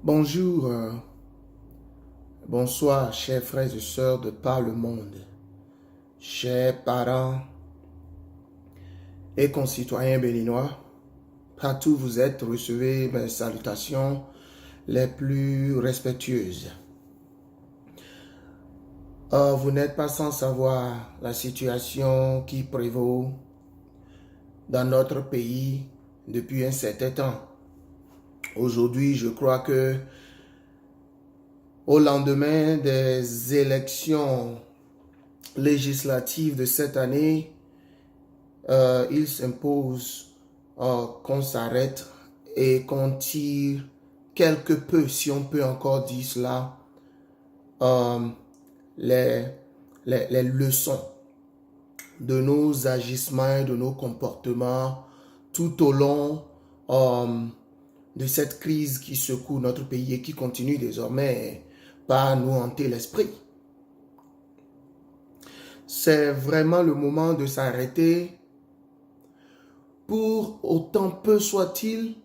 Bonjour, bonsoir, chers frères et sœurs de par le monde, chers parents et concitoyens béninois. Partout où vous êtes, recevez mes salutations les plus respectueuses. Vous n'êtes pas sans savoir la situation qui prévaut dans notre pays depuis un certain temps. Aujourd'hui, je crois que au lendemain des élections législatives de cette année, il s'impose qu'on s'arrête et qu'on tire quelque peu, si on peut encore dire cela, les leçons de nos agissements et de nos comportements tout au long de cette crise qui secoue notre pays et qui continue désormais par nous hanter l'esprit. C'est vraiment le moment de s'arrêter pour, autant peu soit-il,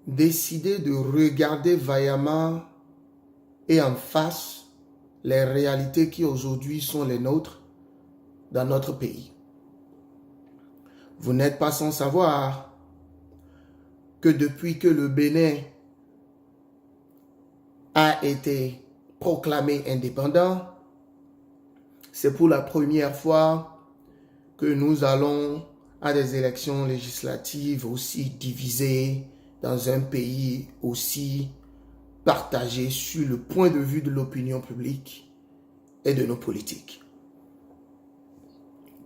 décider de regarder vaillamment et en face les réalités qui aujourd'hui sont les nôtres dans notre pays. Vous n'êtes pas sans savoir que depuis que le Bénin a été proclamé indépendant, c'est pour la première fois que nous allons à des élections législatives aussi divisées dans un pays aussi partagé sur le point de vue de l'opinion publique et de nos politiques.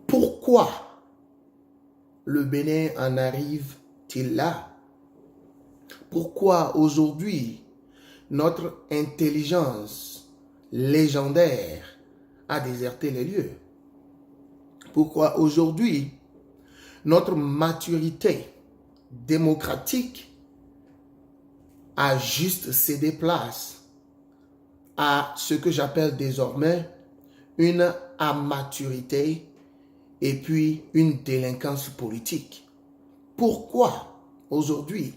Pourquoi le Bénin en arrive-t-il là? Pourquoi aujourd'hui notre intelligence légendaire a déserté les lieux? Pourquoi aujourd'hui notre maturité démocratique a juste cédé place à ce que j'appelle désormais une amaturité et puis une délinquance politique? Pourquoi aujourd'hui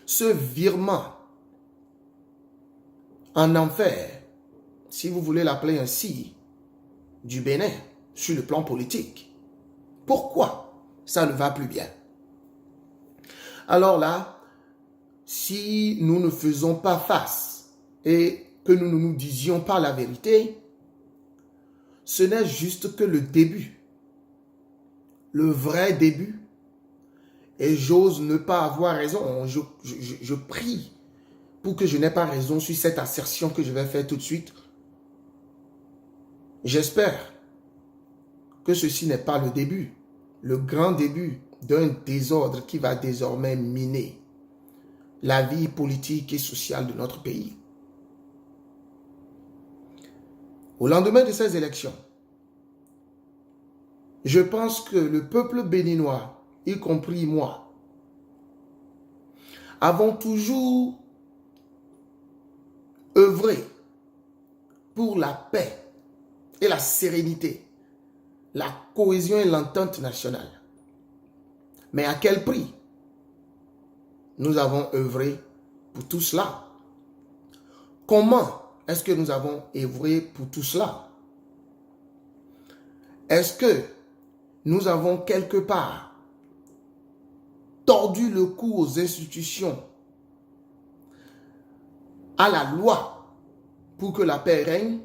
ce virement en enfer, si vous voulez l'appeler ainsi, du Bénin sur le plan politique? Pourquoi ça ne va plus bien? Alors là, si nous ne faisons pas face et que nous ne nous disions pas la vérité, ce n'est juste que le début, le vrai début. Et j'ose ne pas avoir raison. Je prie pour que je n'ai pas raison sur cette assertion que je vais faire tout de suite. J'espère que ceci n'est pas le début, le grand début d'un désordre qui va désormais miner la vie politique et sociale de notre pays. Au lendemain de ces élections, je pense que le peuple béninois, y compris moi, avons toujours œuvré pour la paix et la sérénité, la cohésion et l'entente nationale. Mais à quel prix nous avons œuvré pour tout cela? Comment est-ce que nous avons œuvré pour tout cela? Est-ce que nous avons quelque part tordu le cou aux institutions, à la loi, pour que la paix règne?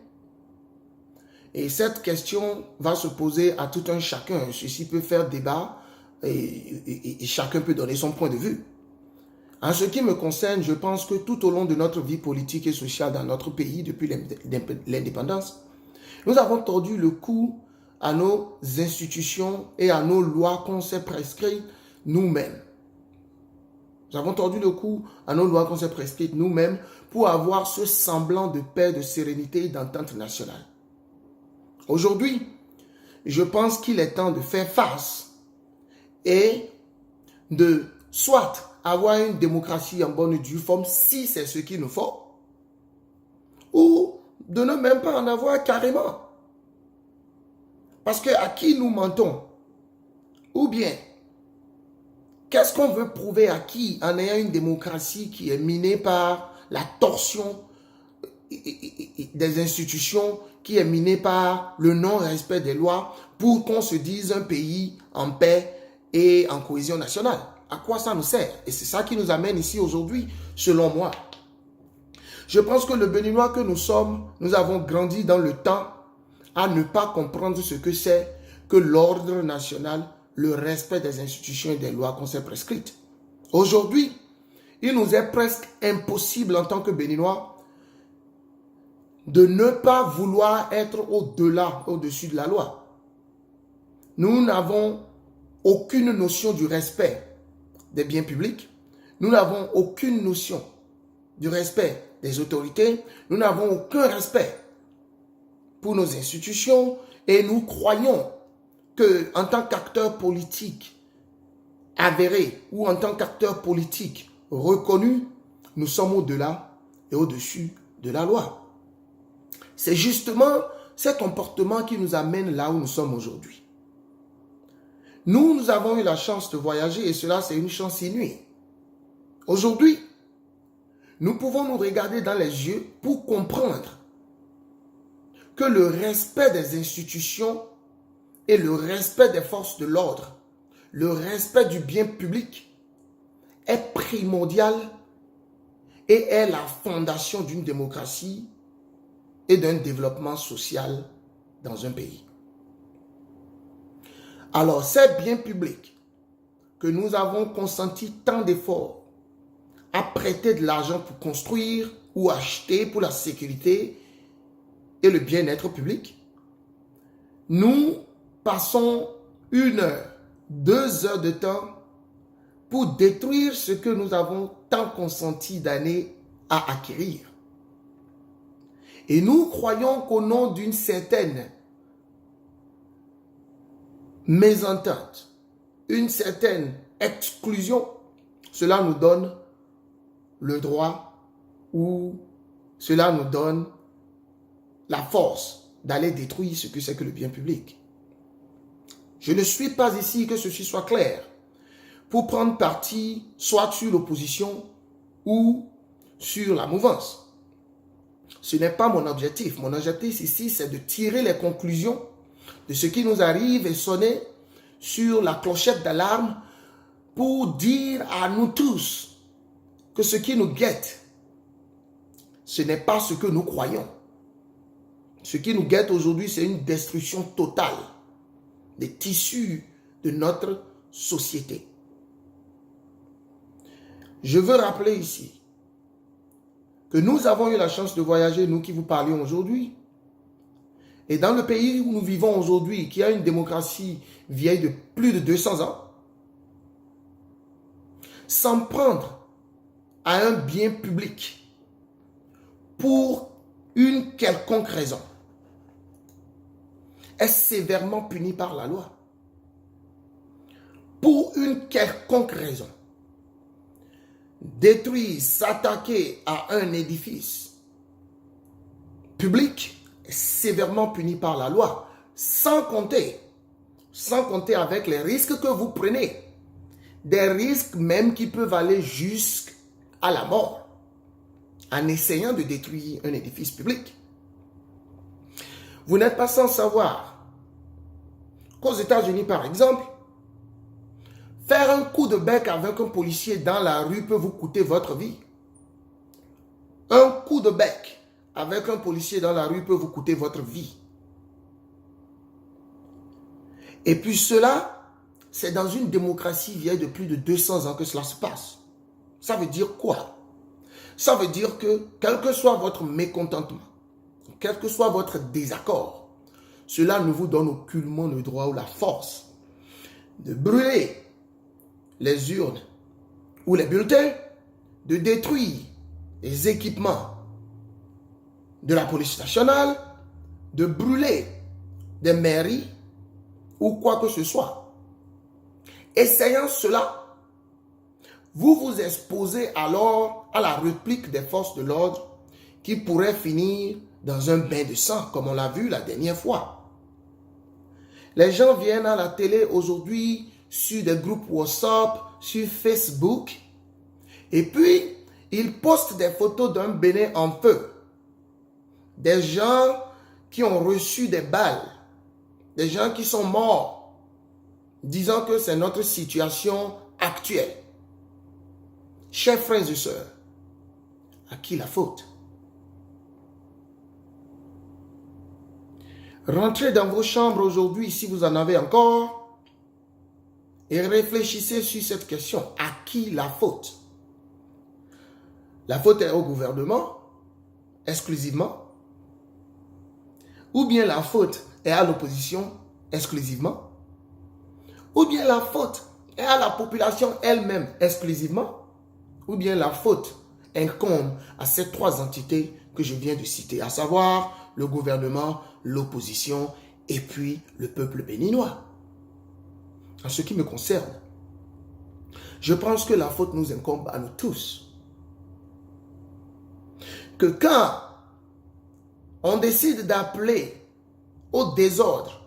Et cette question va se poser à tout un chacun. Ceci peut faire débat et chacun peut donner son point de vue. En ce qui me concerne, je pense que tout au long de notre vie politique et sociale dans notre pays, depuis l'indépendance, nous avons tordu le cou à nos institutions et à nos lois qu'on s'est prescrites nous-mêmes. Nous avons tordu le cou à nos lois qu'on s'est prescrites nous-mêmes pour avoir ce semblant de paix, de sérénité et d'entente nationale. Aujourd'hui, je pense qu'il est temps de faire face et de soit avoir une démocratie en bonne et due forme, si c'est ce qu'il nous faut, ou de ne même pas en avoir carrément. Parce que à qui nous mentons? Ou bien, qu'est-ce qu'on veut prouver à qui en ayant une démocratie qui est minée par la torsion des institutions qui est minée par le non-respect des lois pour qu'on se dise un pays en paix et en cohésion nationale. À quoi ça nous sert? Et c'est ça qui nous amène ici aujourd'hui, selon moi. Je pense que le Béninois que nous sommes, nous avons grandi dans le temps à ne pas comprendre ce que c'est que l'ordre national, le respect des institutions et des lois qu'on s'est prescrites. Aujourd'hui, il nous est presque impossible en tant que Béninois de ne pas vouloir être au-delà, au-dessus de la loi. Nous n'avons aucune notion du respect des biens publics. Nous n'avons aucune notion du respect des autorités. Nous n'avons aucun respect pour nos institutions et nous croyons que en tant qu'acteur politique avéré ou en tant qu'acteur politique reconnu, nous sommes au-delà et au-dessus de la loi. C'est justement ces comportements qui nous amènent là où nous sommes aujourd'hui. Nous avons eu la chance de voyager et cela, c'est une chance inouïe. Aujourd'hui, nous pouvons nous regarder dans les yeux pour comprendre que le respect des institutions et le respect des forces de l'ordre, le respect du bien public est primordial et est la fondation d'une démocratie et d'un développement social dans un pays. Alors, ces biens publics que nous avons consenti tant d'efforts à prêter de l'argent pour construire ou acheter pour la sécurité et le bien-être public, nous passons 1 heure, 2 heures de temps pour détruire ce que nous avons tant consenti d'années à acquérir. Et nous croyons qu'au nom d'une certaine mésentente, une certaine exclusion, cela nous donne le droit ou cela nous donne la force d'aller détruire ce que c'est que le bien public. Je ne suis pas ici, que ceci soit clair, pour prendre parti soit sur l'opposition ou sur la mouvance. Ce n'est pas mon objectif. Mon objectif ici, c'est de tirer les conclusions de ce qui nous arrive et sonner sur la clochette d'alarme pour dire à nous tous que ce qui nous guette, ce n'est pas ce que nous croyons. Ce qui nous guette aujourd'hui, c'est une destruction totale des tissus de notre société. Je veux rappeler ici que nous avons eu la chance de voyager, nous qui vous parlions aujourd'hui. Et dans le pays où nous vivons aujourd'hui, qui a une démocratie vieille de plus de 200 ans, s'en prendre à un bien public pour une quelconque raison est sévèrement puni par la loi. Pour une quelconque raison. Détruire, s'attaquer à un édifice public est sévèrement puni par la loi, sans compter avec les risques que vous prenez, des risques même qui peuvent aller jusqu'à la mort en essayant de détruire un édifice public. Vous n'êtes pas sans savoir qu'aux États-Unis, par exemple, faire un coup de bec avec un policier dans la rue peut vous coûter votre vie. Un coup de bec avec un policier dans la rue peut vous coûter votre vie. Et puis cela, c'est dans une démocratie vieille de plus de 200 ans que cela se passe. Ça veut dire quoi? Ça veut dire que, quel que soit votre mécontentement, quel que soit votre désaccord, cela ne vous donne aucunement le droit ou la force de brûler les urnes ou les bulletins, de détruire les équipements de la police nationale, de brûler des mairies ou quoi que ce soit. Essayant cela, vous vous exposez alors à la réplique des forces de l'ordre qui pourrait finir dans un bain de sang, comme on l'a vu la dernière fois. Les gens viennent à la télé aujourd'hui sur des groupes WhatsApp, sur Facebook, et puis Ils postent des photos d'un Bénin en feu. Des gens qui ont reçu des balles. Des gens qui sont morts. Disant que c'est notre situation actuelle. Chers frères et sœurs, à qui la faute? Rentrez dans vos chambres aujourd'hui si vous en avez encore et réfléchissez sur cette question. À qui la faute? La faute est au gouvernement, exclusivement, ou bien la faute est à l'opposition, exclusivement, ou bien la faute est à la population elle-même, exclusivement, ou bien la faute incombe à ces trois entités que je viens de citer, à savoir le gouvernement, l'opposition et puis le peuple béninois. En ce qui me concerne, je pense que la faute nous incombe à nous tous. Que quand on décide d'appeler au désordre,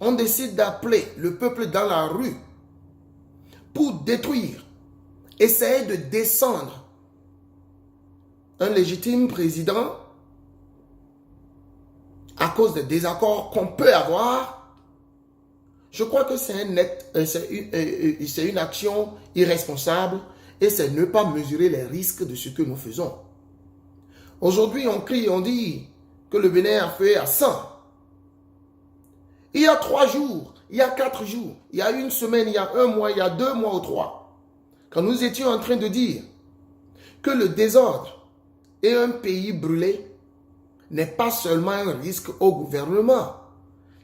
on décide d'appeler le peuple dans la rue pour détruire, essayer de descendre un légitime président à cause des désaccords qu'on peut avoir, je crois que c'est une action irresponsable et c'est ne pas mesurer les risques de ce que nous faisons. Aujourd'hui, on crie, on dit que le Bénin a fait à 100. Il y a 3 jours, il y a 4 jours, il y a 1 semaine, il y a 1 mois, il y a 2 mois ou 3, quand nous étions en train de dire que le désordre et un pays brûlé n'est pas seulement un risque au gouvernement,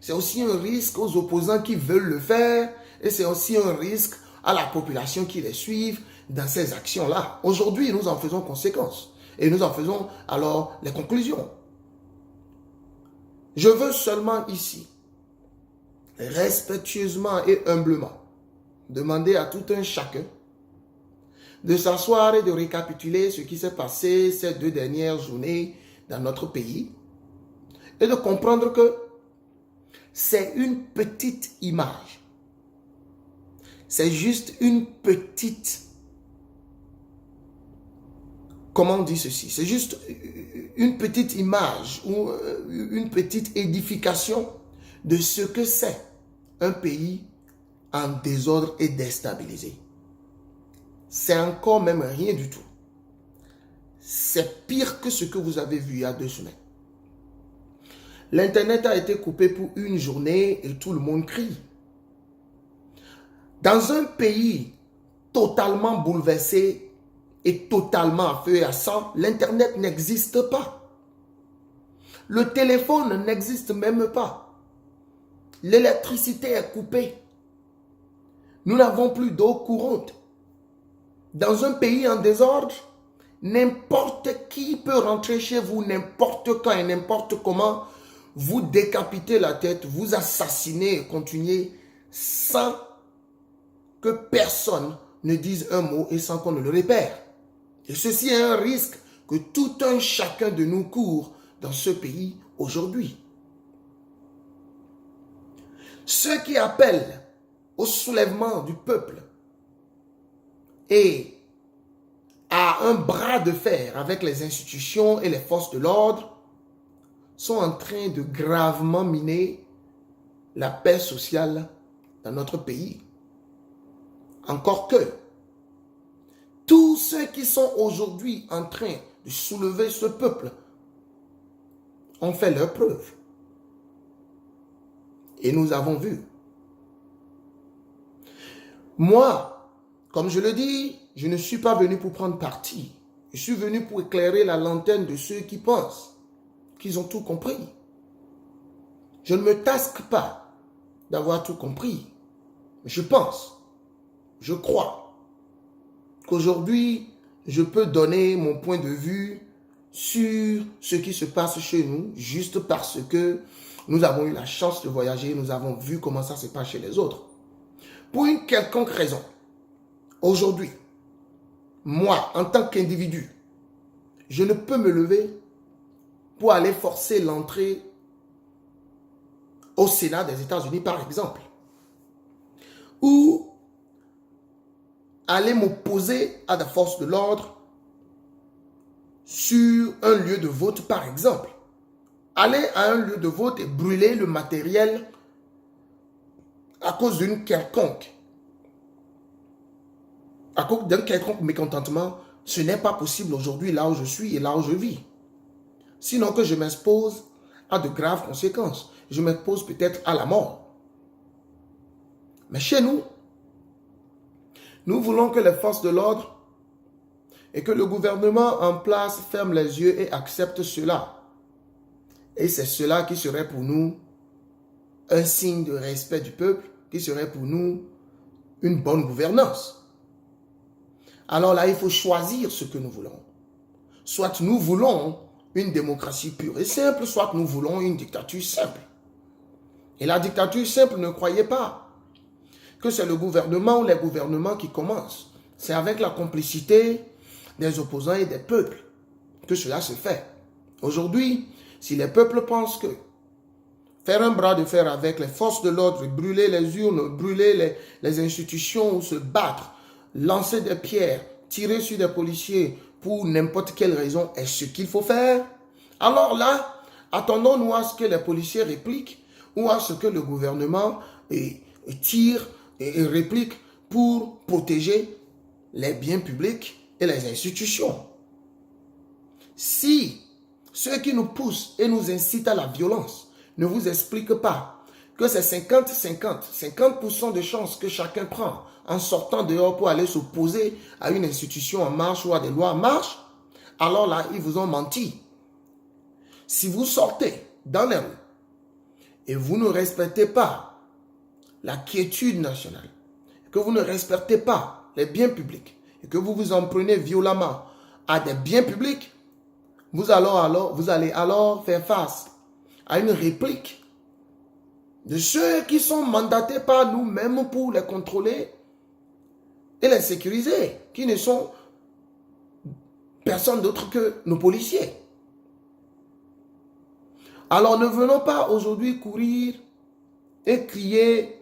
c'est aussi un risque aux opposants qui veulent le faire et c'est aussi un risque à la population qui les suit dans ces actions-là. Aujourd'hui, nous en faisons conséquence et nous en faisons alors les conclusions. Je veux seulement ici, respectueusement et humblement, demander à tout un chacun de s'asseoir et de récapituler ce qui s'est passé ces 2 dernières journées dans notre pays et de comprendre que c'est une petite image. C'est juste une petite... Comment on dit ceci? C'est juste une petite image ou une petite édification de ce que c'est un pays en désordre et déstabilisé. C'est encore même rien du tout. C'est pire que ce que vous avez vu il y a 2 semaines. L'Internet a été coupé pour 1 journée et tout le monde crie. Dans un pays totalement bouleversé et totalement à feu et à sang, l'Internet n'existe pas. Le téléphone n'existe même pas. L'électricité est coupée. Nous n'avons plus d'eau courante. Dans un pays en désordre, n'importe qui peut rentrer chez vous, n'importe quand et n'importe comment, vous décapiter la tête, vous assassiner et continuer sans que personne ne dise un mot et sans qu'on ne le répère. Et ceci est un risque que tout un chacun de nous court dans ce pays aujourd'hui. Ceux qui appellent au soulèvement du peuple et à un bras de fer avec les institutions et les forces de l'ordre sont en train de gravement miner la paix sociale dans notre pays. Encore que tous ceux qui sont aujourd'hui en train de soulever ce peuple ont fait leur preuve. Et nous avons vu. Moi, comme je le dis, je ne suis pas venu pour prendre parti. Je suis venu pour éclairer la lanterne de ceux qui pensent qu'ils ont tout compris. Je ne me tasque pas d'avoir tout compris. Je pense, je crois qu'aujourd'hui, je peux donner mon point de vue sur ce qui se passe chez nous, juste parce que nous avons eu la chance de voyager, nous avons vu comment ça se passe chez les autres. Pour une quelconque raison, aujourd'hui, moi, en tant qu'individu, je ne peux me lever pour aller forcer l'entrée au Sénat des États-Unis, par exemple, ou aller m'opposer à des forces de l'ordre sur un lieu de vote, par exemple. Aller à un lieu de vote et brûler le matériel à cause d'un quelconque mécontentement, ce n'est pas possible aujourd'hui là où je suis et là où je vis. Sinon que je m'expose à de graves conséquences. Je m'expose peut-être à la mort. Mais chez nous, nous voulons que les forces de l'ordre et que le gouvernement en place ferme les yeux et accepte cela. Et c'est cela qui serait pour nous un signe de respect du peuple, qui serait pour nous une bonne gouvernance. Alors là, il faut choisir ce que nous voulons. Soit nous voulons une démocratie pure et simple, soit nous voulons une dictature simple. Et la dictature simple, ne croyez pas que c'est le gouvernement ou les gouvernements qui commencent. C'est avec la complicité des opposants et des peuples que cela se fait. Aujourd'hui, si les peuples pensent que faire un bras de fer avec les forces de l'ordre, brûler les urnes, brûler les institutions ou se battre, lancer des pierres, tirer sur des policiers pour n'importe quelle raison est ce qu'il faut faire, alors là, attendons-nous à ce que les policiers répliquent ou à ce que le gouvernement tire et réplique pour protéger les biens publics et les institutions. Si ceux qui nous poussent et nous incitent à la violence ne vous expliquent pas que c'est 50-50, 50% de chances que chacun prend en sortant dehors pour aller s'opposer à une institution en marche ou à des lois en marche, alors là, ils vous ont menti. Si vous sortez dans les rues et vous ne respectez pas la quiétude nationale, que vous ne respectez pas les biens publics et que vous vous en prenez violemment à des biens publics, vous allez alors faire face à une réplique de ceux qui sont mandatés par nous-mêmes pour les contrôler et les sécuriser, qui ne sont personne d'autre que nos policiers. Alors ne venons pas aujourd'hui courir et crier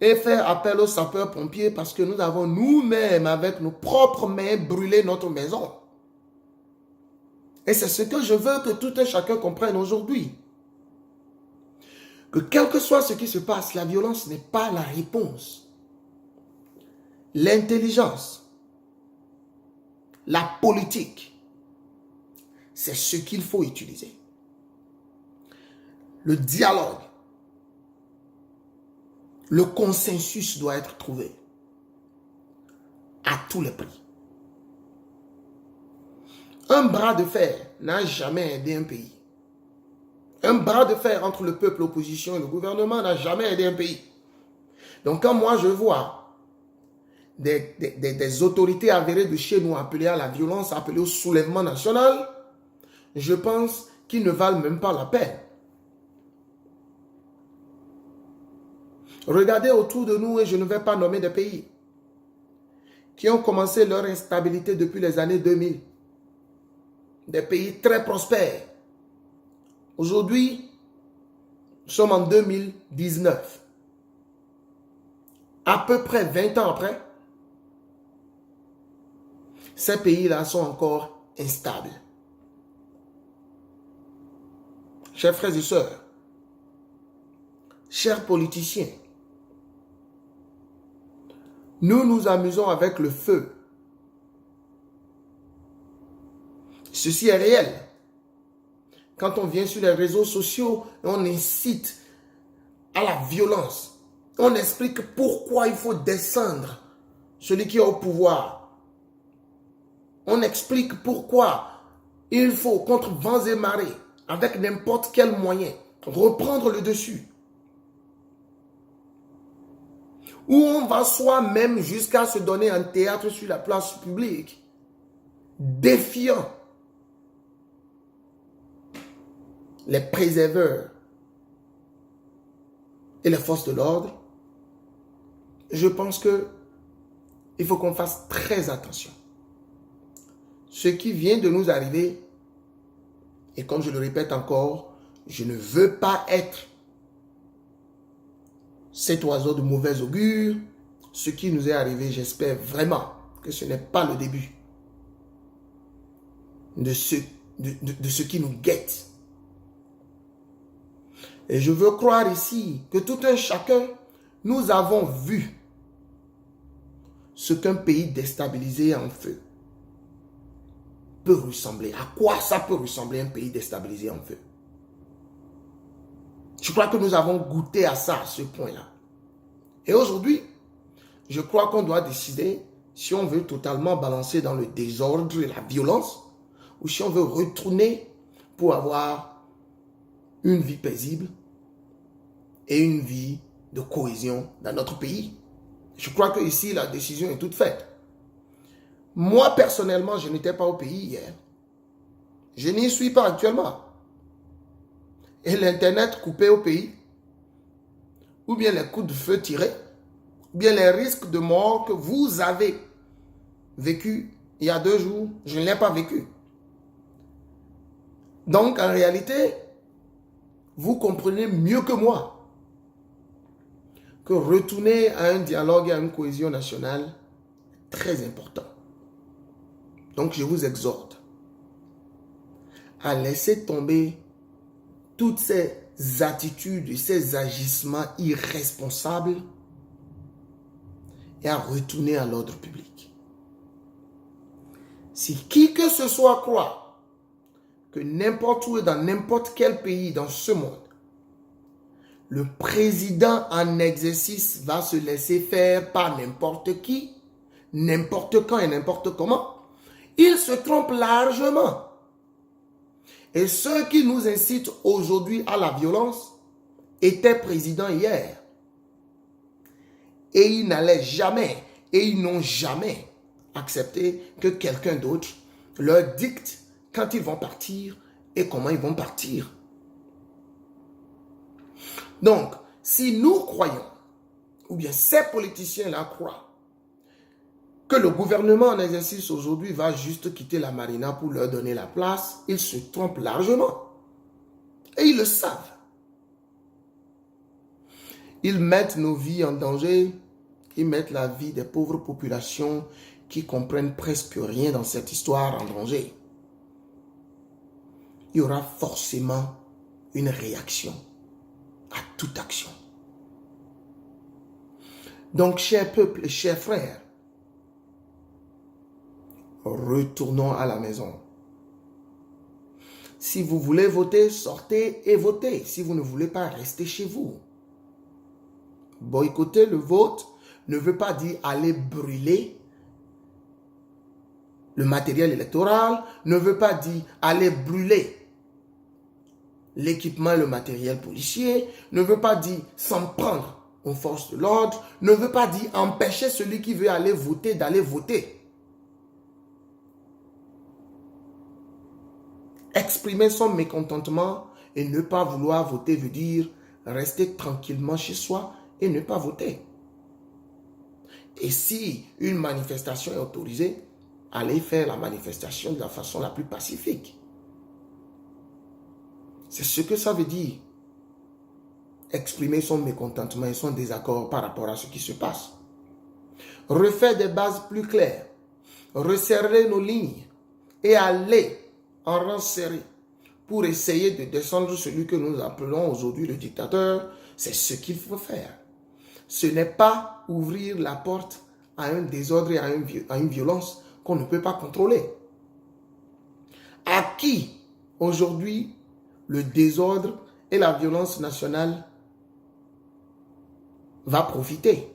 et faire appel aux sapeurs-pompiers parce que nous avons nous-mêmes, avec nos propres mains, brûlé notre maison. Et c'est ce que je veux que tout un chacun comprenne aujourd'hui. Que quel que soit ce qui se passe, la violence n'est pas la réponse. L'intelligence, la politique, c'est ce qu'il faut utiliser. Le dialogue, le consensus doit être trouvé à tous les prix. Un bras de fer n'a jamais aidé un pays. Un bras de fer entre le peuple, l'opposition et le gouvernement n'a jamais aidé un pays. Donc quand moi je vois des autorités avérées de chez nous appeler à la violence, appeler au soulèvement national, je pense qu'ils ne valent même pas la peine. Regardez autour de nous, et je ne vais pas nommer des pays qui ont commencé leur instabilité depuis les années 2000. Des pays très prospères. Aujourd'hui, nous sommes en 2019. À peu près 20 ans après, ces pays-là sont encore instables. Chers frères et sœurs, chers politiciens, nous nous amusons avec le feu. Ceci est réel. Quand on vient sur les réseaux sociaux et on incite à la violence, on explique pourquoi il faut descendre celui qui est au pouvoir. On explique pourquoi il faut, contre vents et marées, avec n'importe quel moyen, reprendre le dessus. Où on va soi-même jusqu'à se donner un théâtre sur la place publique, défiant les préserveurs et les forces de l'ordre. Je pense que il faut qu'on fasse très attention. Ce qui vient de nous arriver, et comme je le répète encore, je ne veux pas être cet oiseau de mauvais augure. Ce qui nous est arrivé, j'espère vraiment que ce n'est pas le début. de ce qui nous guette. Et je veux croire ici que tout un chacun, nous avons vu ce qu'un pays déstabilisé en feu peut ressembler. À quoi ça peut ressembler un pays déstabilisé en feu? Je crois que nous avons goûté à ça, à ce point-là. Et aujourd'hui, je crois qu'on doit décider si on veut totalement balancer dans le désordre et la violence ou si on veut retourner pour avoir une vie paisible et une vie de cohésion dans notre pays. Je crois que ici, la décision est toute faite. Moi, personnellement, je n'étais pas au pays hier. Je n'y suis pas actuellement. Et l'Internet coupé au pays, ou bien les coups de feu tirés, ou bien les risques de mort que vous avez vécu il y a 2 jours, je ne l'ai pas vécu. Donc, en réalité, vous comprenez mieux que moi que retourner à un dialogue et à une cohésion nationale est très important. Donc, je vous exhorte à laisser tomber toutes ces attitudes, ces agissements irresponsables et à retourner à l'ordre public. Si qui que ce soit croit que n'importe où et dans n'importe quel pays dans ce monde, le président en exercice va se laisser faire par n'importe qui, n'importe quand et n'importe comment, il se trompe largement. Et ceux qui nous incitent aujourd'hui à la violence étaient présidents hier. Et ils n'allaient jamais, et ils n'ont jamais accepté que quelqu'un d'autre leur dicte quand ils vont partir et comment ils vont partir. Donc, si nous croyons, ou bien ces politiciens-là croient, que le gouvernement en exercice aujourd'hui va juste quitter la marina pour leur donner la place, ils se trompent largement. Et ils le savent. Ils mettent nos vies en danger, ils mettent la vie des pauvres populations qui comprennent presque rien dans cette histoire en danger. Il y aura forcément une réaction à toute action. Donc, chers peuples et chers frères, retournons à la maison. Si vous voulez voter, sortez et votez. Si vous ne voulez pas, restez chez vous. Boycotter le vote ne veut pas dire aller brûler le matériel électoral, ne veut pas dire aller brûler l'équipement et le matériel policier, ne veut pas dire s'en prendre aux forces de l'ordre, ne veut pas dire empêcher celui qui veut aller voter d'aller voter. Exprimer son mécontentement et ne pas vouloir voter veut dire rester tranquillement chez soi et ne pas voter. Et si une manifestation est autorisée, allez faire la manifestation de la façon la plus pacifique. C'est ce que ça veut dire. Exprimer son mécontentement et son désaccord par rapport à ce qui se passe. Refaire des bases plus claires. Resserrer nos lignes et aller en rang serré pour essayer de descendre celui que nous appelons aujourd'hui le dictateur. C'est ce qu'il faut faire. Ce n'est pas ouvrir la porte à un désordre et à une violence qu'on ne peut pas contrôler. À qui aujourd'hui le désordre et la violence nationale va profiter?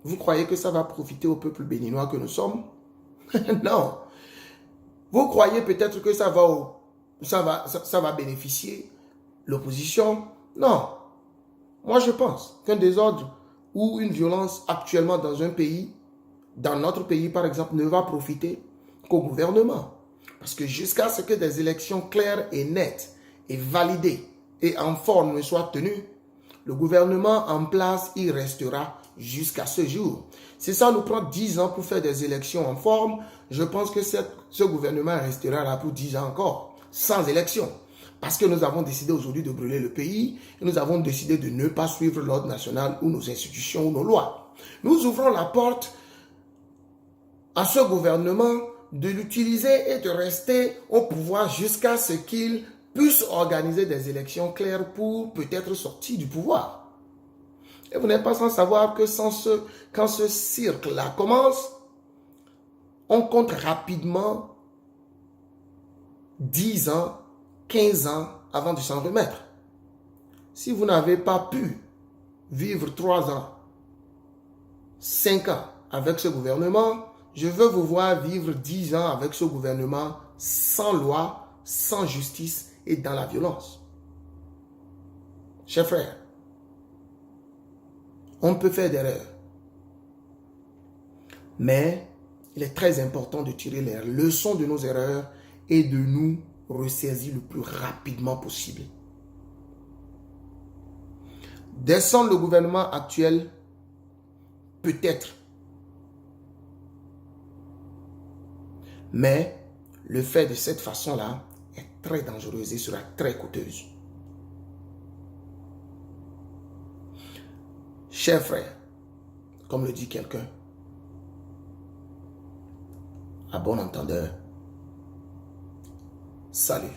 Vous croyez que ça va profiter au peuple béninois que nous sommes? Non. Vous croyez peut-être que ça va bénéficier l'opposition? Non. Moi, je pense qu'un désordre ou une violence actuellement dans un pays, dans notre pays par exemple, ne va profiter qu'au gouvernement. Parce que jusqu'à ce que des élections claires et nettes et validées et en forme ne soient tenues, le gouvernement en place y restera jusqu'à ce jour. Si ça nous prend 10 ans pour faire des élections en forme, je pense que ce gouvernement restera là pour 10 ans encore, sans élection. Parce que nous avons décidé aujourd'hui de brûler le pays, et nous avons décidé de ne pas suivre l'ordre national ou nos institutions ou nos lois. Nous ouvrons la porte à ce gouvernement de l'utiliser et de rester au pouvoir jusqu'à ce qu'il puisse organiser des élections claires pour peut-être sortir du pouvoir. Et vous n'êtes pas sans savoir que quand ce cirque-là commence, on compte rapidement 10 ans, 15 ans avant de s'en remettre. Si vous n'avez pas pu vivre 3 ans, 5 ans avec ce gouvernement, je veux vous voir vivre 10 ans avec ce gouvernement sans loi, sans justice et dans la violence. Chers frères, on peut faire des erreurs. Mais il est très important de tirer les leçons de nos erreurs et de nous ressaisir le plus rapidement possible. Descendre le gouvernement actuel, peut-être. Mais le fait de cette façon-là est très dangereuse et sera très coûteuse. Chers frères, comme le dit quelqu'un, à bon entendeur, salut.